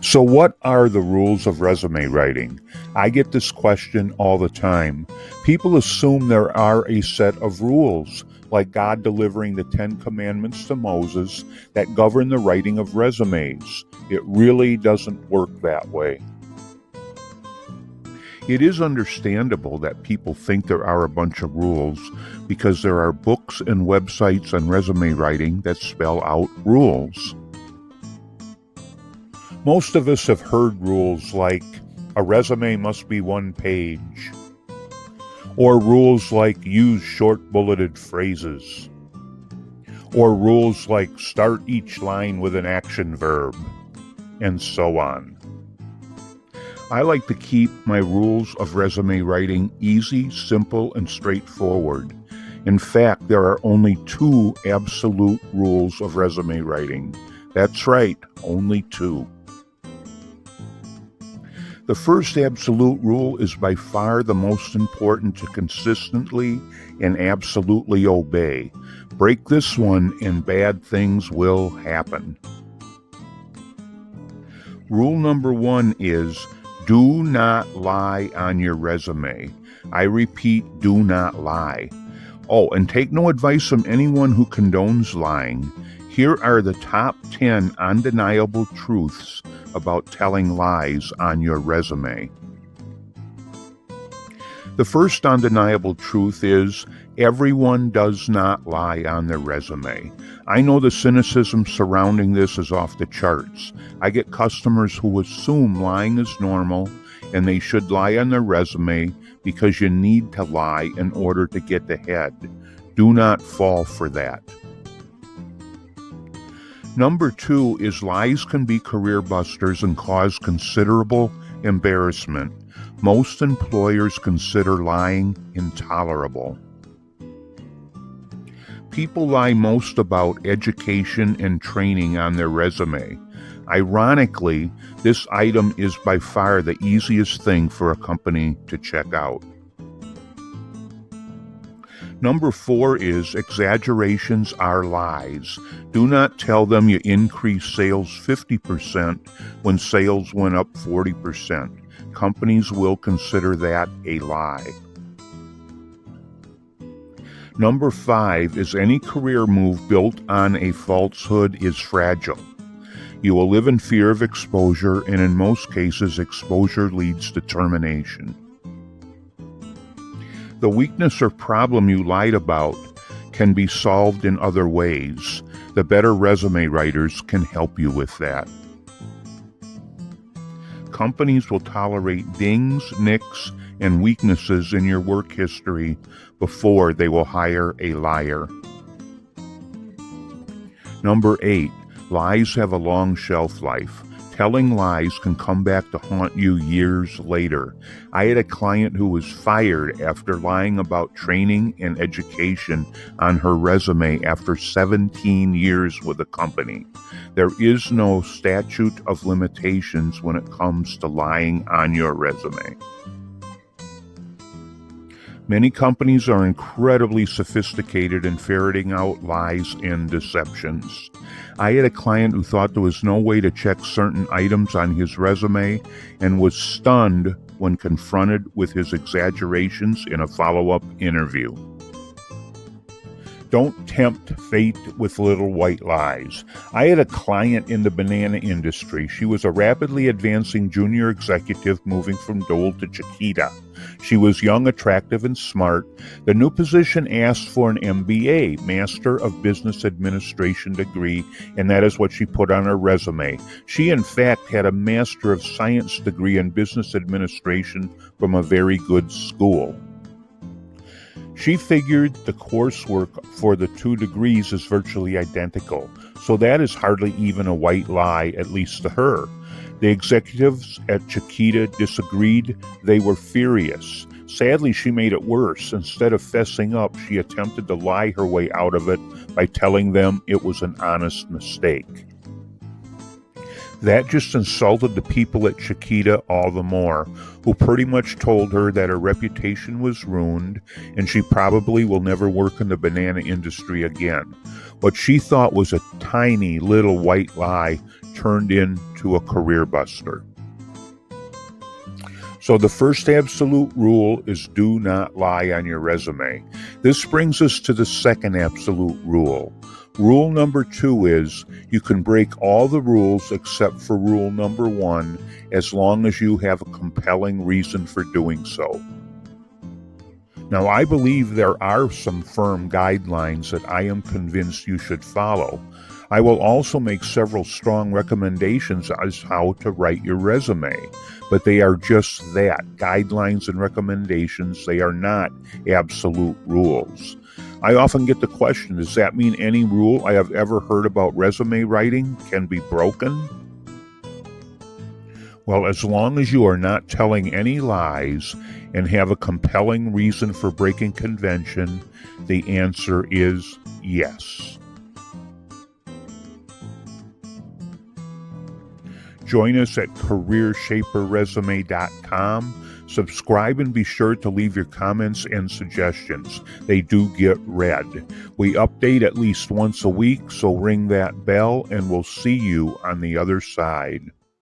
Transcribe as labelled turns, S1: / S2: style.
S1: So, what are the rules of resume writing? I get this question all the time. People assume there are a set of rules, like God delivering the Ten Commandments to Moses, that govern the writing of resumes. It really doesn't work that way. It is understandable that people think there are a bunch of rules because there are books and websites on resume writing that spell out rules. Most of us have heard rules like a resume must be one page, or rules like use short bulleted phrases, or rules like start each line with an action verb, and so on. I like to keep my rules of resume writing easy, simple, and straightforward. In fact, there are only 2 absolute rules of resume writing. That's right, only 2. The first absolute rule is by far the most important to consistently and absolutely obey. Break this one and bad things will happen. Rule number 1 is do not lie on your resume. I repeat, do not lie. Oh, and take no advice from anyone who condones lying. Here are the top 10 undeniable truths about telling lies on your resume. The first undeniable truth is everyone does not lie on their resume. I know the cynicism surrounding this is off the charts. I get customers who assume lying is normal and they should lie on their resume because you need to lie in order to get ahead. Do not fall for that. Number 2 is lies can be career busters and cause considerable embarrassment. Most employers consider lying intolerable. People lie most about education and training on their resume. Ironically, this item is by far the easiest thing for a company to check out. Number 4 is exaggerations are lies. Do not tell them you increased sales 50% when sales went up 40%. Companies will consider that a lie. Number 5 is any career move built on a falsehood is fragile. You will live in fear of exposure, and in most cases, exposure leads to termination. The weakness or problem you lied about can be solved in other ways. The better resume writers can help you with that. Companies will tolerate dings, nicks, and weaknesses in your work history before they will hire a liar. Number 8, lies have a long shelf life. Telling lies can come back to haunt you years later. I had a client who was fired after lying about training and education on her resume after 17 years with the company. There is no statute of limitations when it comes to lying on your resume. Many companies are incredibly sophisticated in ferreting out lies and deceptions. I had a client who thought there was no way to check certain items on his resume and was stunned when confronted with his exaggerations in a follow-up interview. Don't tempt fate with little white lies. I had a client in the banana industry. She was a rapidly advancing junior executive moving from Dole to Chiquita. She was young, attractive, and smart. The new position asked for an MBA, Master of Business Administration degree, and that is what she put on her resume. She, in fact, had a Master of Science degree in Business Administration from a very good school. She figured the coursework for the 2 degrees is virtually identical, so that is hardly even a white lie, at least to her. The executives at Chiquita disagreed. They were furious. Sadly, she made it worse. Instead of fessing up, she attempted to lie her way out of it by telling them it was an honest mistake. That just insulted the people at Chiquita all the more, who pretty much told her that her reputation was ruined and she probably will never work in the banana industry again. What she thought was a tiny little white lie turned into a career buster. So the first absolute rule is do not lie on your resume. This brings us to the second absolute rule. Rule number 2 is you can break all the rules except for rule number 1 as long as you have a compelling reason for doing so. Now, I believe there are some firm guidelines that I am convinced you should follow. I will also make several strong recommendations as how to write your resume, but they are just that, guidelines and recommendations. They are not absolute rules. I often get the question, does that mean any rule I have ever heard about resume writing can be broken? Well, as long as you are not telling any lies and have a compelling reason for breaking convention, the answer is yes. Join us at careershaperresume.com. Subscribe and be sure to leave your comments and suggestions. They do get read. We update at least once a week, so ring that bell and we'll see you on the other side.